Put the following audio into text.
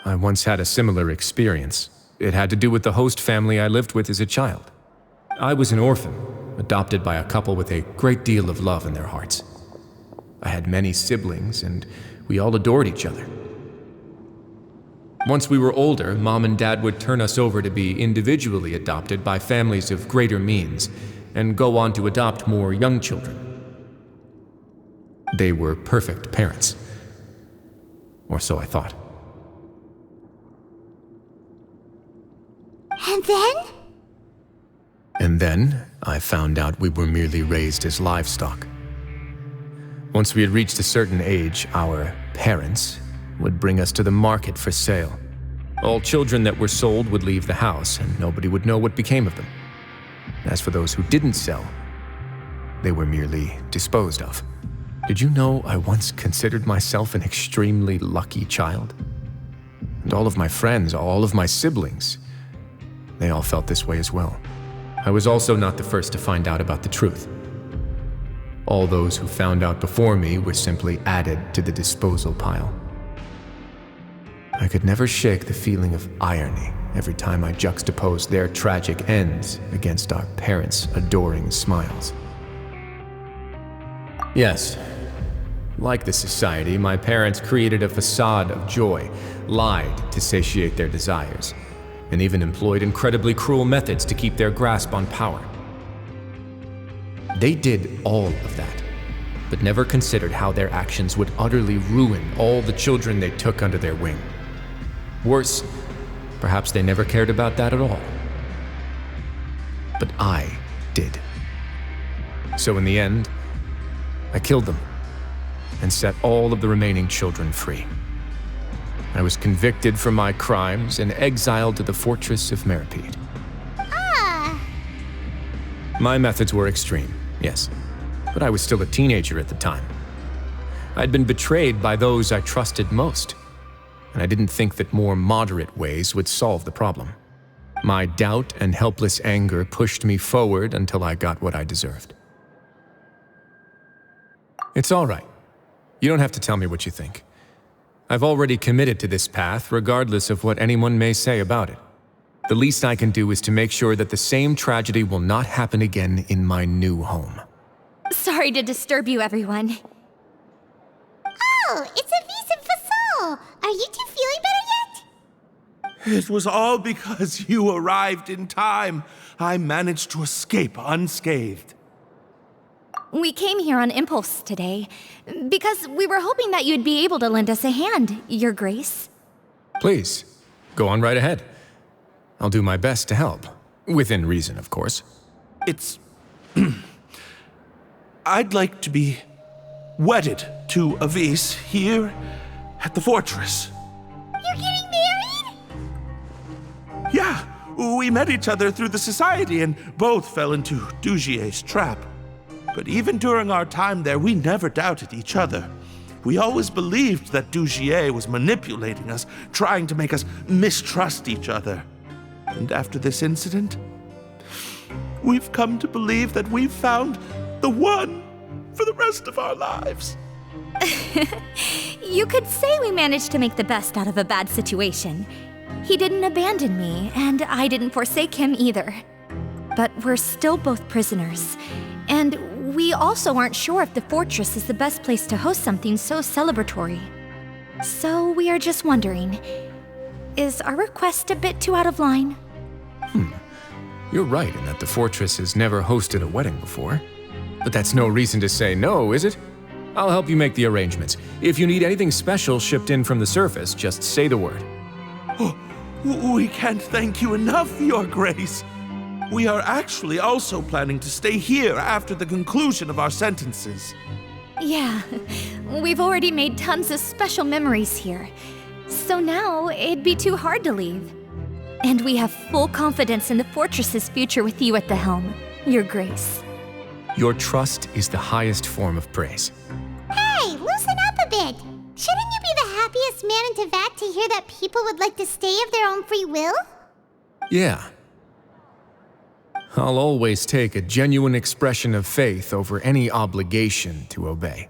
I once had a similar experience. It had to do with the host family I lived with as a child. I was an orphan, adopted by a couple with a great deal of love in their hearts. I had many siblings, and we all adored each other. Once we were older, Mom and Dad would turn us over to be individually adopted by families of greater means, and go on to adopt more young children. They were perfect parents. Or so I thought. And then? And then, I found out we were merely raised as livestock. Once we had reached a certain age, our parents would bring us to the market for sale. All children that were sold would leave the house, and nobody would know what became of them. As for those who didn't sell, they were merely disposed of. Did you know I once considered myself an extremely lucky child? And all of my friends, all of my siblings, they all felt this way as well. I was also not the first to find out about the truth. All those who found out before me were simply added to the disposal pile. I could never shake the feeling of irony every time I juxtaposed their tragic ends against our parents' adoring smiles. Yes, like the society, my parents created a facade of joy, lied to satiate their desires, and even employed incredibly cruel methods to keep their grasp on power. They did all of that, but never considered how their actions would utterly ruin all the children they took under their wing. Worse, perhaps they never cared about that at all. But I did. So in the end, I killed them and set all of the remaining children free. I was convicted for my crimes and exiled to the fortress of Meripede. My methods were extreme, yes, but I was still a teenager at the time. I'd been betrayed by those I trusted most, and I didn't think that more moderate ways would solve the problem. My doubt and helpless anger pushed me forward until I got what I deserved. It's all right. You don't have to tell me what you think. I've already committed to this path, regardless of what anyone may say about it. The least I can do is to make sure that the same tragedy will not happen again in my new home. Sorry to disturb you, everyone. Oh, it's a vis and fasol. Are you two feeling better yet? It was all because you arrived in time. I managed to escape unscathed. We came here on impulse today, because we were hoping that you'd be able to lend us a hand, Your Grace. Please, go on right ahead. I'll do my best to help. Within reason, of course. It's... I'd like to be wedded to Avis here at the fortress. You're getting married? Yeah, we met each other through the society and both fell into Dugier's trap. But even during our time there, we never doubted each other. We always believed that Dugier was manipulating us, trying to make us mistrust each other. And after this incident, we've come to believe that we've found the one for the rest of our lives. You could say we managed to make the best out of a bad situation. He didn't abandon me, and I didn't forsake him either. But we're still both prisoners, and we also aren't sure if the fortress is the best place to host something so celebratory. So we are just wondering, is our request a bit too out of line? You're right in that the fortress has never hosted a wedding before. But that's no reason to say no, is it? I'll help you make the arrangements. If you need anything special shipped in from the surface, just say the word. Oh, we can't thank you enough, Your Grace. We are actually also planning to stay here after the conclusion of our sentences. Yeah, we've already made tons of special memories here. So now it'd be too hard to leave. And we have full confidence in the fortress's future with you at the helm, Your Grace. Your trust is the highest form of praise. Hey, loosen up a bit. Shouldn't you be the happiest man in Teyvat to hear that people would like to stay of their own free will? Yeah. I'll always take a genuine expression of faith over any obligation to obey.